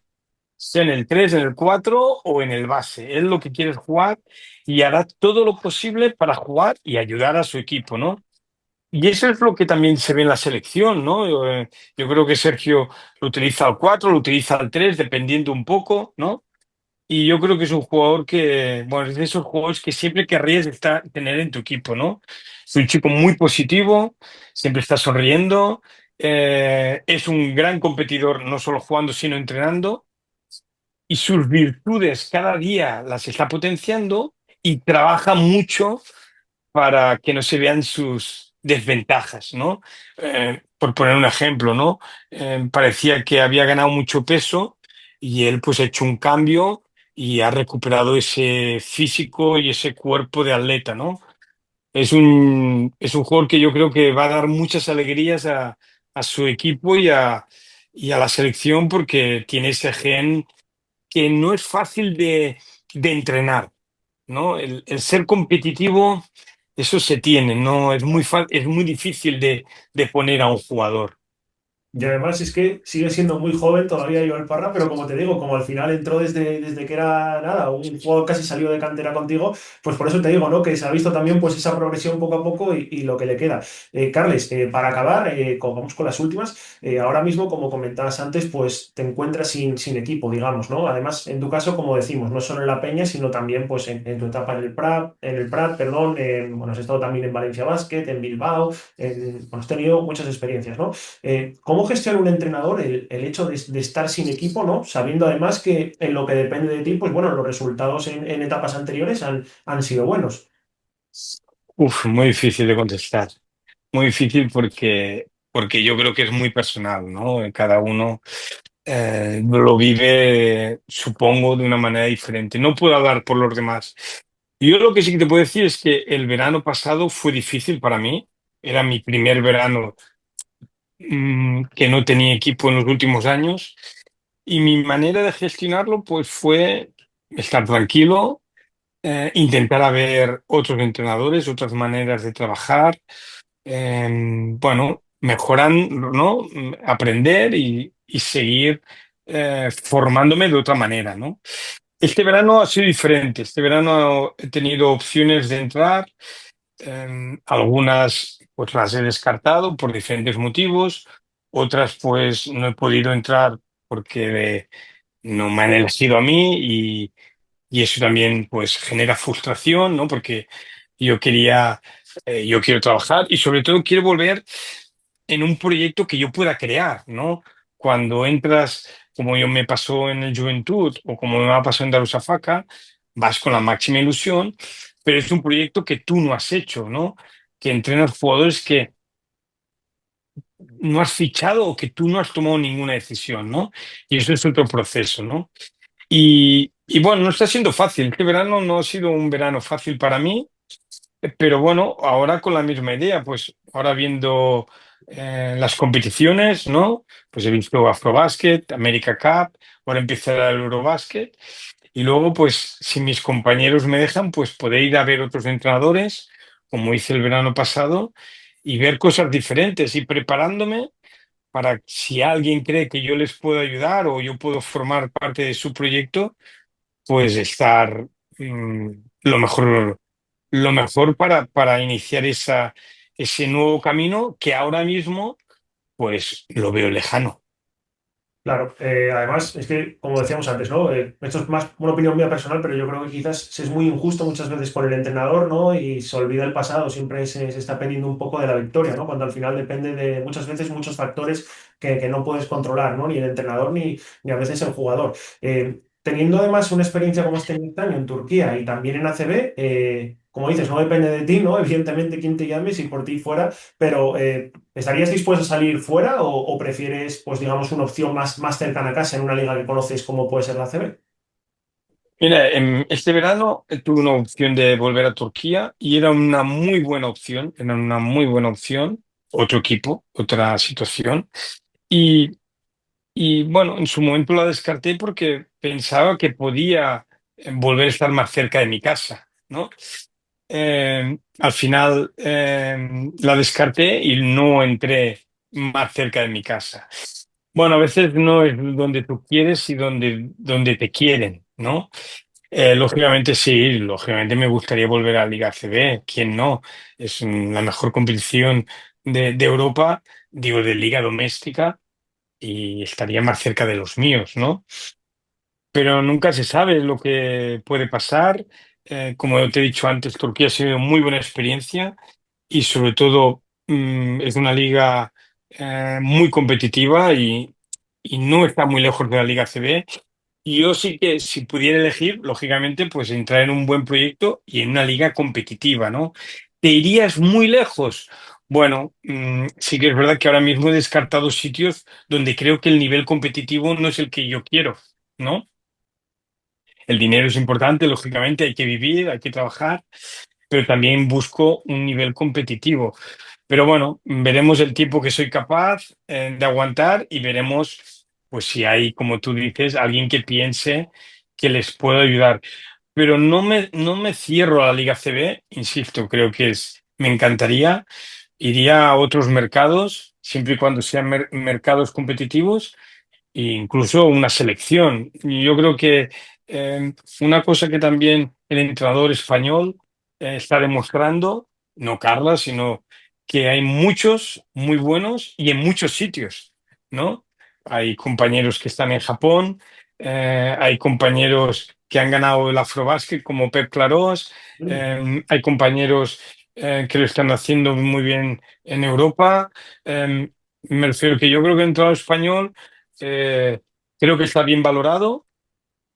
sea en el 3 en el 4 o en el base. Él lo que quiere es jugar y hará todo lo posible para jugar y ayudar a su equipo, ¿no? Y eso es lo que también se ve en la selección, ¿no? Yo creo que Sergio lo utiliza al 4, lo utiliza al 3, dependiendo un poco, ¿no? Y yo creo que es un jugador que, bueno, es de esos jugadores que siempre querrías tener en tu equipo, ¿no? Es un chico muy positivo, siempre está sonriendo, es un gran competidor, no solo jugando, sino entrenando, y sus virtudes cada día las está potenciando y trabaja mucho para que no se vean sus desventajas, ¿no? Por poner un ejemplo, ¿no? Parecía que había ganado mucho peso y él pues ha hecho un cambio y ha recuperado ese físico y ese cuerpo de atleta, ¿no? Es un jugador que yo creo que va a dar muchas alegrías a su equipo y a la selección porque tiene ese gen que no es fácil de entrenar, ¿no? El ser competitivo, eso se tiene, ¿no? Es muy difícil de poner a un jugador. Y además es que sigue siendo muy joven todavía Joel Parra, pero como te digo, como al final entró desde que era nada, un jugador casi salió de cantera contigo, pues por eso te digo, ¿no? Que se ha visto también pues esa progresión poco a poco y lo que le queda. Carles, para acabar, vamos con las últimas, ahora mismo, como comentabas antes, pues te encuentras sin equipo, digamos, ¿no? Además, en tu caso, como decimos, no solo en la Peña, sino también pues en tu etapa en el Prat, perdón, bueno, has estado también en Valencia Basket, en Bilbao, bueno, has tenido muchas experiencias, ¿no? ¿Cómo gestiona un entrenador el hecho de estar sin equipo, ¿no? Sabiendo además que en lo que depende de ti, pues bueno, los resultados en etapas anteriores han sido buenos. Uf, muy difícil de contestar. Muy difícil porque yo creo que es muy personal, ¿no? Cada uno lo vive, supongo, de una manera diferente. No puedo hablar por los demás. Yo lo que sí que te puedo decir es que el verano pasado fue difícil para mí. Era mi primer verano que no tenía equipo en los últimos años. Y mi manera de gestionarlo, pues fue estar tranquilo, intentar a ver otros entrenadores, otras maneras de trabajar, bueno, mejorando, ¿no? Aprender y seguir formándome de otra manera, ¿no? Este verano ha sido diferente. Este verano he tenido opciones de entrar, algunas pues las he descartado por diferentes motivos, otras pues no he podido entrar porque no me han elegido a mí y eso también pues genera frustración, ¿no? Porque yo quiero trabajar y sobre todo quiero volver en un proyecto que yo pueda crear, ¿no? Cuando entras, como yo me pasó en el Juventud o como me ha pasado en Darusafaka, vas con la máxima ilusión, pero es un proyecto que tú no has hecho, ¿no? Que entrenas jugadores que no has fichado o que tú no has tomado ninguna decisión, ¿no? Y eso es otro proceso, ¿no? Y bueno, no está siendo fácil. Este verano no ha sido un verano fácil para mí, pero bueno, ahora con la misma idea, pues ahora viendo las competiciones, ¿no? Pues he visto Afrobasket, America Cup, ahora empieza el Eurobasket y luego, pues si mis compañeros me dejan, pues poder ir a ver otros entrenadores, como hice el verano pasado, y ver cosas diferentes y preparándome para si alguien cree que yo les puedo ayudar o yo puedo formar parte de su proyecto pues estar mm, lo mejor, lo mejor para iniciar ese nuevo camino que ahora mismo pues lo veo lejano. Claro, además es que, como decíamos antes, ¿no? Esto es más una opinión mía personal, pero yo creo que quizás se es muy injusto muchas veces por el entrenador, ¿no? Y se olvida el pasado, siempre se está pendiendo un poco de la victoria, ¿no? Cuando al final depende de muchas veces muchos factores que no puedes controlar, ¿no? Ni el entrenador ni a veces el jugador. Teniendo además una experiencia como este año en Turquía y también en ACB, como dices, no depende de ti, ¿no? Evidentemente quién te llame, si por ti fuera, pero ¿estarías dispuesto a salir fuera o prefieres, pues digamos, una opción más cercana a casa en una liga que conoces como puede ser la CB? Mira, este verano tuve una opción de volver a Turquía y era una muy buena opción, era una muy buena opción, otro equipo, otra situación. Y bueno, en su momento la descarté porque pensaba que podía volver a estar más cerca de mi casa, ¿no? Al final la descarté y no entré más cerca de mi casa. Bueno, a veces no es donde tú quieres y donde te quieren, ¿no? Lógicamente sí, lógicamente me gustaría volver a la Liga ACB, ¿quién no? Es la mejor competición de Europa, digo, de liga doméstica y estaría más cerca de los míos, ¿no? Pero nunca se sabe lo que puede pasar. Como te he dicho antes, Turquía ha sido muy buena experiencia y sobre todo es una liga muy competitiva y no está muy lejos de la Liga CB. Y yo sí que si pudiera elegir, lógicamente, pues entrar en un buen proyecto y en una liga competitiva, ¿no? ¿Te irías muy lejos? Bueno, sí que es verdad que ahora mismo he descartado sitios donde creo que el nivel competitivo no es el que yo quiero, ¿no? El dinero es importante, lógicamente, hay que vivir, hay que trabajar, pero también busco un nivel competitivo. Pero bueno, veremos el tiempo que soy capaz de aguantar y veremos, pues si hay, como tú dices, alguien que piense que les puedo ayudar. Pero no me cierro a la Liga CB, insisto, creo que me encantaría. Iría a otros mercados, siempre y cuando sean mercados competitivos e incluso una selección. Y yo creo que eh, una cosa que también el entrenador español está demostrando, no Carla, sino que hay muchos muy buenos y en muchos sitios, ¿no? Hay compañeros que están en Japón, hay compañeros que han ganado el Afrobásquet como Pep Clarós, hay compañeros que lo están haciendo muy bien en Europa. Me refiero que yo creo que el entrenador español eh, creo que está bien valorado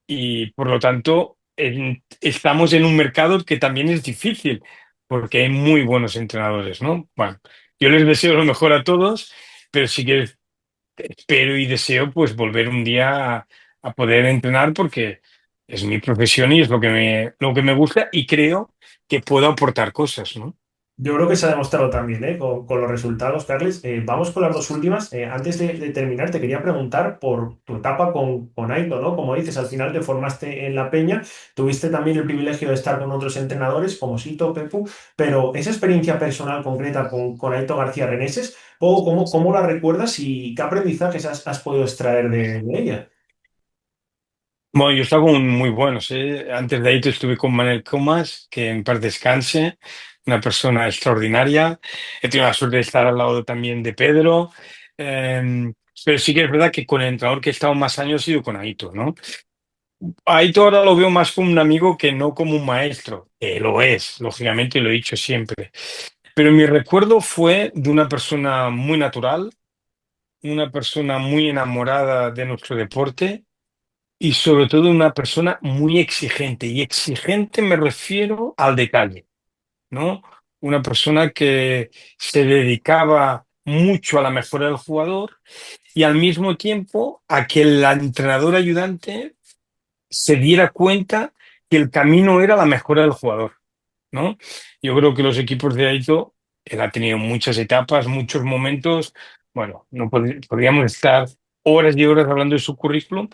y por lo tanto estamos en un mercado que también es difícil porque hay muy buenos entrenadores, ¿no? Bueno, yo les deseo lo mejor a todos, pero sí que espero y deseo pues volver un día a poder entrenar porque es mi profesión y es lo que me gusta y creo que puedo aportar cosas, ¿no? Yo creo que se ha demostrado también, ¿eh? Con los resultados, Carles. Vamos con las dos últimas. Antes de terminar, te quería preguntar por tu etapa con Aito, ¿no? Como dices, al final te formaste en La Peña, tuviste también el privilegio de estar con otros entrenadores como Sito, Pepu, pero esa experiencia personal concreta con Aito García Reneses, ¿cómo la recuerdas y qué aprendizajes has podido extraer de ella? Bueno, yo estaba con muy buenos, ¿eh? Antes de ahí estuve con Manuel Comas, que en paz descanse, una persona extraordinaria. He tenido la suerte de estar al lado también de Pedro. Pero sí que es verdad que con el entrenador que he estado más años ha sido con Aito, ¿no? Aito ahora lo veo más como un amigo que no como un maestro, que lo es, lógicamente, y lo he dicho siempre. Pero mi recuerdo fue de una persona muy natural, una persona muy enamorada de nuestro deporte y sobre todo una persona muy exigente. Y exigente me refiero al detalle, ¿no? Una persona que se dedicaba mucho a la mejora del jugador y al mismo tiempo a que el entrenador ayudante se diera cuenta que el camino era la mejora del jugador, ¿no? Yo creo que los equipos de Aito, él ha tenido muchas etapas, muchos momentos. Bueno, no podríamos estar horas y horas hablando de su currículum,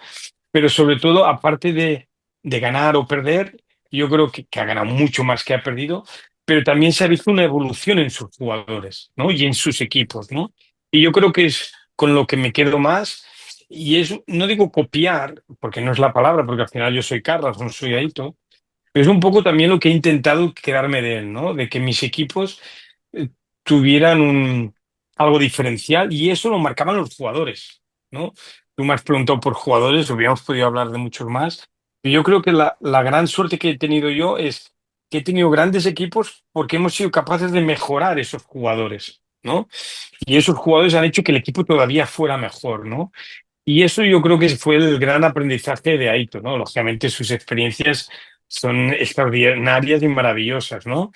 pero sobre todo, aparte de ganar o perder, yo creo que ha ganado mucho más que ha perdido, pero también se ha visto una evolución en sus jugadores, ¿no? Y en sus equipos, ¿no? Y yo creo que es con lo que me quedo más, y es, no digo copiar, porque no es la palabra, porque al final yo soy Carlos, no soy Aito, pero es un poco también lo que he intentado quedarme de él, ¿no? De que mis equipos eh, tuvieran algo diferencial y eso lo marcaban los jugadores, ¿no? Tú me has preguntado por jugadores, hubiéramos podido hablar de muchos más. Y yo creo que la gran suerte que he tenido yo es que he tenido grandes equipos porque hemos sido capaces de mejorar esos jugadores, ¿no? Y esos jugadores han hecho que el equipo todavía fuera mejor, ¿no? Y eso yo creo que fue el gran aprendizaje de Aito, ¿no? Lógicamente sus experiencias son extraordinarias y maravillosas, ¿no?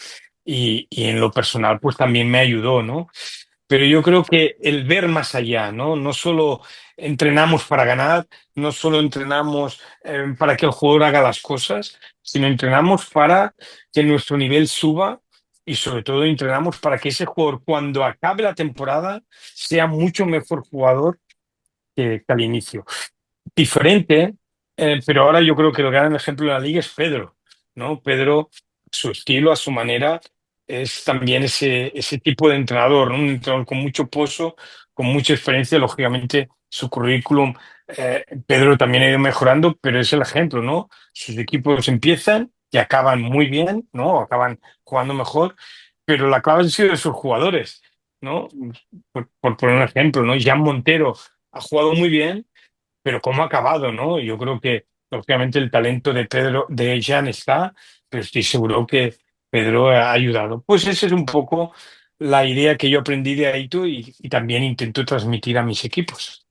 Y en lo personal, pues también me ayudó, ¿no? Pero yo creo que el ver más allá, ¿no? No solo entrenamos para ganar, no solo entrenamos para que el jugador haga las cosas, sino entrenamos para que nuestro nivel suba y sobre todo entrenamos para que ese jugador cuando acabe la temporada sea mucho mejor jugador que al inicio. Diferente, pero ahora yo creo que el gran ejemplo de la liga es Pedro, ¿no? Pedro, su estilo, a su manera, es también ese tipo de entrenador, ¿no? Un entrenador con mucho pozo, con mucha experiencia, lógicamente su currículum, Pedro también ha ido mejorando, pero es el ejemplo, ¿no? Sus equipos empiezan y acaban muy bien, ¿no? Acaban jugando mejor, pero la clave ha sido de sus jugadores, ¿no? Por poner un ejemplo, ¿no? Jan Montero ha jugado muy bien, pero cómo ha acabado, ¿no? Yo creo que, lógicamente, el talento de Pedro, de Jan está, pero estoy seguro que Pedro ha ayudado. Pues esa es un poco la idea que yo aprendí de Aito y también intento transmitir a mis equipos.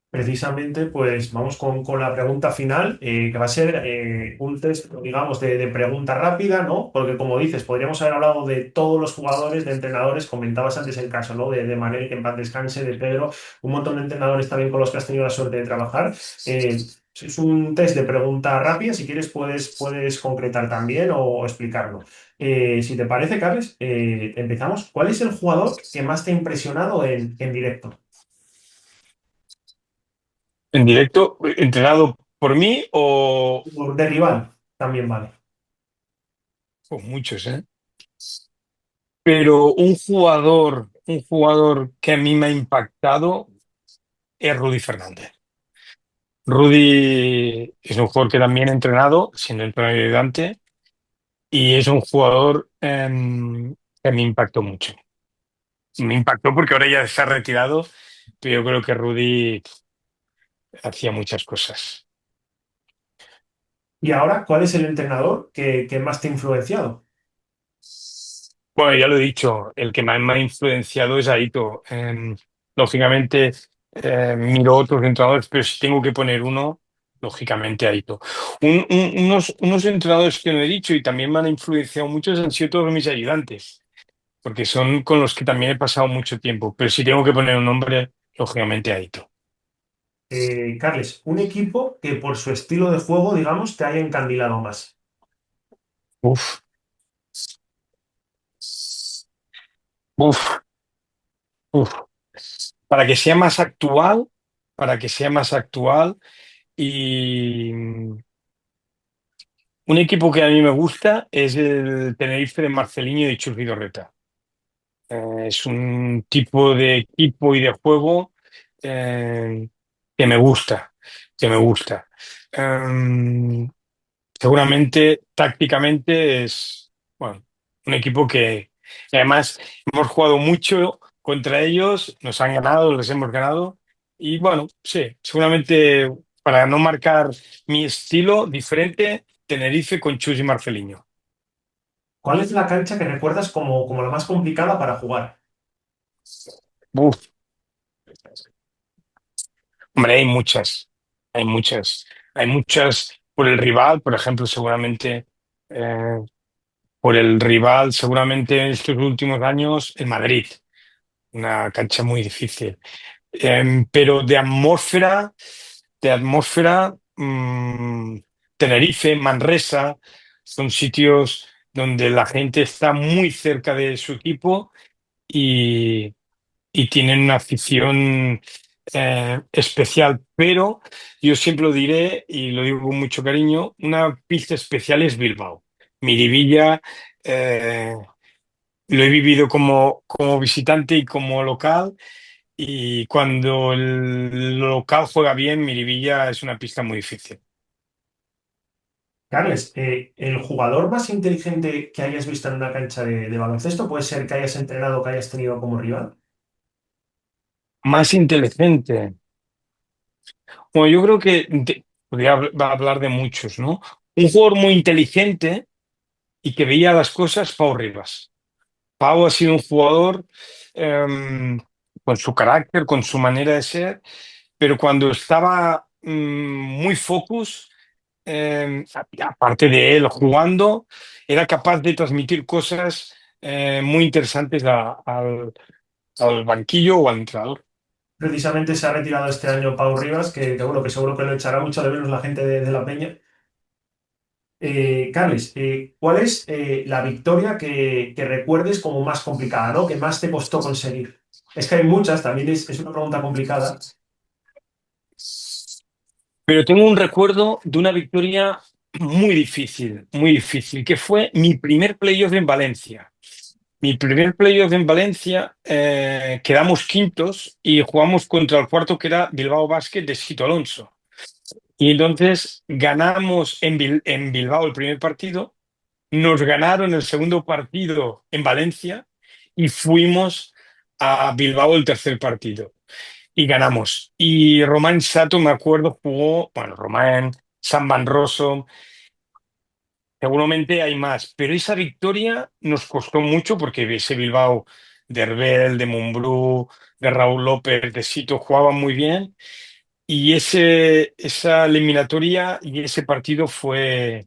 Precisamente, pues vamos con la pregunta final, que va a ser un test, digamos, de pregunta rápida, ¿no? Porque como dices, podríamos haber hablado de todos los jugadores, de entrenadores, comentabas antes el caso, ¿no? De Manel, que en paz descanse, de Pedro, un montón de entrenadores también con los que has tenido la suerte de trabajar. Es un test de pregunta rápida, si quieres puedes concretar también o explicarlo. Si te parece, Carles, empezamos. ¿Cuál es el jugador que más te ha impresionado en directo? En directo, entrenado por mí o De rival, también vale. por muchos, ¿eh? Pero un jugador que a mí me ha impactado es Rudy Fernández. Rudy es un jugador que también he entrenado, siendo entrenador ayudante, y es un jugador que me impactó mucho. Me impactó porque ahora ya se ha retirado, pero yo creo que Rudy hacía muchas cosas. Y ahora, ¿cuál es el entrenador que más te ha influenciado? Bueno, ya lo he dicho, el que más me ha influenciado es Aito. Lógicamente, miro otros entrenadores, pero si tengo que poner uno, lógicamente Aito. Unos entrenadores que no he dicho y también me han influenciado mucho han sido todos mis ayudantes, porque son con los que también he pasado mucho tiempo. Pero si tengo que poner un nombre, lógicamente Aito. Carles, un equipo que por su estilo de juego, digamos, te haya encandilado más. Uf, uf, uf. Para que sea más actual, para que sea más actual y un equipo que a mí me gusta es el Tenerife de Marcelinho y de Chus Vidorreta. Es un tipo de equipo y de juego eh, que me gusta, que me gusta. Eh, Seguramente tácticamente es, bueno, un equipo que además hemos jugado mucho contra ellos, nos han ganado, les hemos ganado y bueno, sí, seguramente para no marcar mi estilo diferente, Tenerife con Chus y Marceliño. ¿Cuál es la cancha que recuerdas como la más complicada para jugar? Uf, hombre, hay muchas, hay muchas por el rival, por ejemplo, seguramente eh, por el rival, seguramente en estos últimos años, el Madrid, una cancha muy difícil. Pero de atmósfera, Tenerife, Manresa, son sitios donde la gente está muy cerca de su equipo y, y tienen una afición especial. Pero yo siempre lo diré y lo digo con mucho cariño, una pista especial es Bilbao. Miribilla, eh, lo he vivido como visitante y como local. Y cuando el local juega bien, Miribilla es una pista muy difícil. Carles, el jugador más inteligente que hayas visto en una cancha de baloncesto puede ser que hayas entrenado, que hayas tenido como rival. Más inteligente. Bueno, yo creo que podría hablar de muchos, ¿no? Un jugador muy inteligente y que veía las cosas, Pau Rivas. Pau ha sido un jugador con su carácter, con su manera de ser, pero cuando estaba muy focus, aparte de él jugando, era capaz de transmitir cosas muy interesantes al banquillo o al entrenador. Precisamente se ha retirado este año Pau Rivas, bueno, que seguro que lo echará mucho de menos la gente de la Peña. Carles, ¿cuál es la victoria que recuerdes como más complicada, ¿no? Que más te costó conseguir. Es que hay muchas, también es una pregunta complicada. Pero tengo un recuerdo de una victoria muy difícil, que fue mi primer playoff en Valencia. Mi primer playoff en Valencia, quedamos quintos y jugamos contra el cuarto, que era Bilbao Basket de Sito Alonso. Y entonces ganamos en Bilbao el primer partido, nos ganaron el segundo partido en Valencia y fuimos a Bilbao el tercer partido y ganamos. Y Román Sato, me acuerdo, jugó, bueno, Román, Sam Van Rossum, seguramente hay más, pero esa victoria nos costó mucho porque ese Bilbao de Herbel, de Mumbrú, de Raúl López, de Sito jugaban muy bien y esa eliminatoria y ese partido fue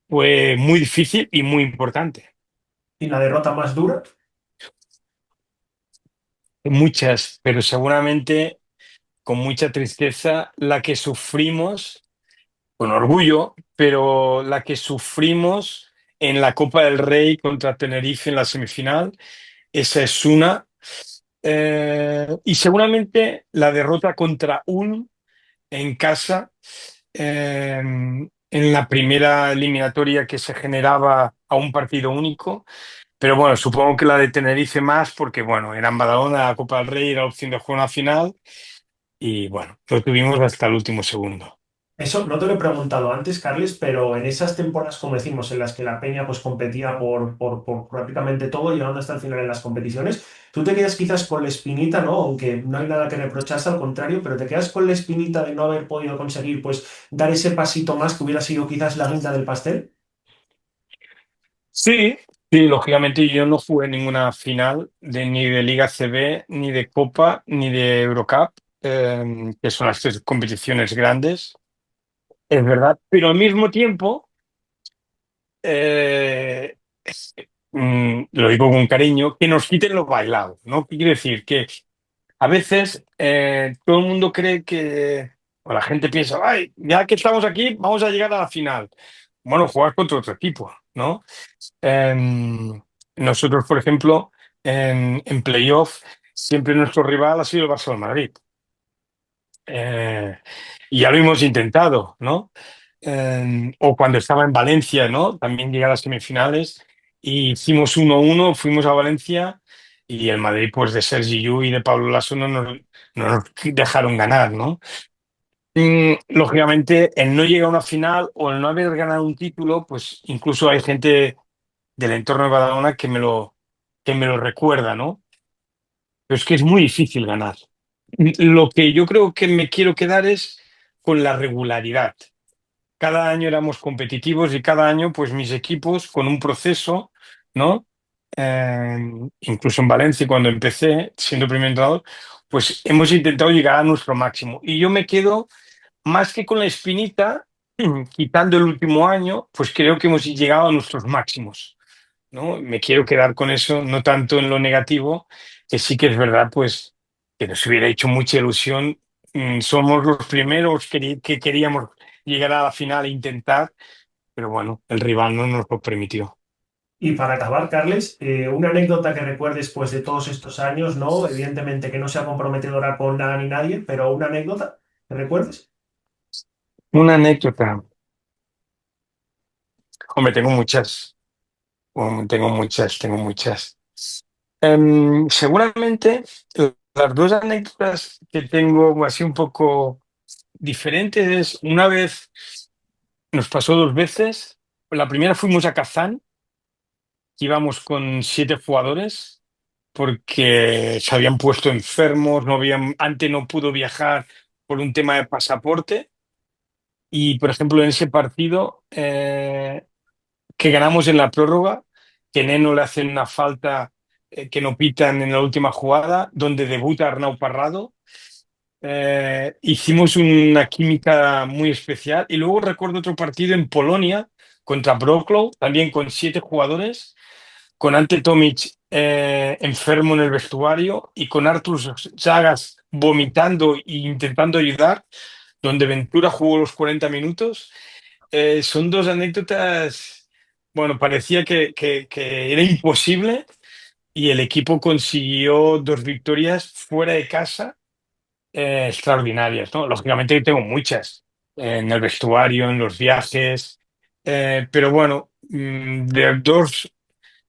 muy difícil y muy importante. Y la derrota más dura, Muchas, pero seguramente con mucha tristeza, la que sufrimos con orgullo, pero la que sufrimos en la Copa del Rey contra Tenerife en la semifinal, esa es una. Y seguramente la derrota contra Ulm en casa, en la primera eliminatoria que se generaba a un partido único. Pero bueno, supongo que la de Tenerife más, porque bueno, era en Badalona, la Copa del Rey, era opción de jugar una final, y bueno, lo tuvimos hasta el último segundo. eso no te lo he preguntado antes, Carles, pero en esas temporadas, como decimos, en las que la Peña pues competía por prácticamente todo, llegando hasta el final en las competiciones, tú te quedas quizás con la espinita, ¿no? Aunque no hay nada que reprocharse, al contrario, pero te quedas con la espinita de no haber podido conseguir pues dar ese pasito más que hubiera sido quizás la guinda del pastel. Sí, sí, lógicamente yo no jugué ninguna final ni de Liga CB, ni de Copa, ni de Eurocup, que son las tres competiciones grandes, es verdad, pero al mismo tiempo, eh, lo digo con cariño, que nos quiten los bailados, ¿no? ¿Qué quiere decir? Que a veces todo el mundo cree que, o la gente piensa, ay, ya que estamos aquí, vamos a llegar a la final. Bueno, jugar contra otro equipo, ¿no? Nosotros, por ejemplo, en playoff, siempre nuestro rival ha sido el Barça de Madrid. Eh, y ya lo hemos intentado, ¿no? O cuando estaba en Valencia, ¿no? También llegué a las semifinales y hicimos 1-1, fuimos a Valencia y el Madrid, pues de Sergi Llull y de Pablo Lasso no nos dejaron ganar, ¿no? Lógicamente, el no llegar a una final o el no haber ganado un título, pues incluso hay gente del entorno de Badalona que me lo recuerda, ¿no? Pero es que es muy difícil ganar. Lo que yo creo que me quiero quedar es con la regularidad. Cada año éramos competitivos y cada año, pues mis equipos, con un proceso, ¿no? Eh, Incluso en Valencia, cuando empecé, siendo primer entrenador, pues hemos intentado llegar a nuestro máximo. Y yo me quedo más que con la espinita, quitando el último año, pues creo que hemos llegado a nuestros máximos. ¿No? Me quiero quedar con eso, no tanto en lo negativo, que sí que es verdad, pues, que nos hubiera hecho mucha ilusión. Somos los primeros que queríamos llegar a la final e intentar, pero bueno, el rival no nos lo permitió. Y para acabar, Carles, una anécdota que recuerdes pues de todos estos años, ¿no? Evidentemente que no sea comprometedora con nada ni nadie, pero una anécdota que recuerdes. Una anécdota. Hombre, tengo muchas. Tengo muchas. Seguramente las dos anécdotas que tengo así un poco diferentes es una vez. Nos pasó dos veces. La primera fuimos a Kazán, íbamos con 7 jugadores porque se habían puesto enfermos, antes no pudo viajar por un tema de pasaporte. Y, por ejemplo, en ese partido que ganamos en la prórroga, que Neno le hacen una falta que no pitan en la última jugada, donde debuta Arnau Parrado. Hicimos una química muy especial y luego recuerdo otro partido en Polonia contra Wrocław, también con 7 jugadores, con Ante Tomic enfermo en el vestuario y con Artur Sagas vomitando e intentando ayudar, donde Ventura jugó los 40 minutos. Son dos anécdotas, bueno, parecía que era imposible y el equipo consiguió 2 victorias fuera de casa extraordinarias, ¿no? Lógicamente tengo muchas en el vestuario, en los viajes, pero bueno, de dos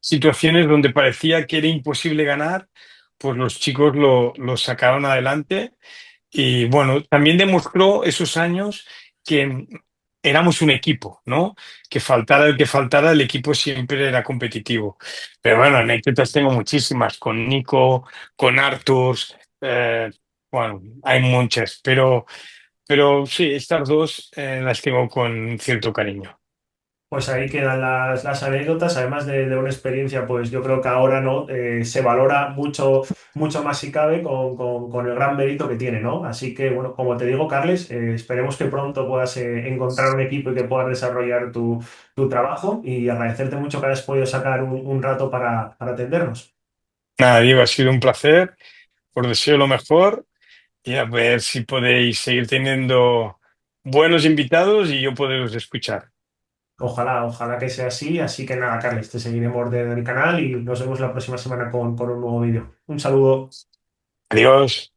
situaciones donde parecía que era imposible ganar, pues los chicos lo sacaron adelante y bueno, también demostró esos años que éramos un equipo, ¿no? Que faltara el que faltara, el equipo siempre era competitivo. Pero bueno, anécdotas tengo muchísimas con Nico, con Artur, eh, bueno, hay muchas, pero sí, estas dos las tengo con cierto cariño. Pues ahí quedan las anécdotas, además de una experiencia, pues yo creo que ahora no se valora mucho, mucho más si cabe con el gran mérito que tiene, ¿no? Así que, bueno, como te digo, Carles, esperemos que pronto puedas encontrar un equipo y que puedas desarrollar tu trabajo y agradecerte mucho que hayas podido sacar un rato para atendernos. Nada, Diego, ha sido un placer, os deseo lo mejor y a ver si podéis seguir teniendo buenos invitados y yo poderos escuchar. Ojalá, ojalá que sea así. Así que nada, Carles, te seguiremos del canal y nos vemos la próxima semana con un nuevo vídeo. Un saludo. Adiós.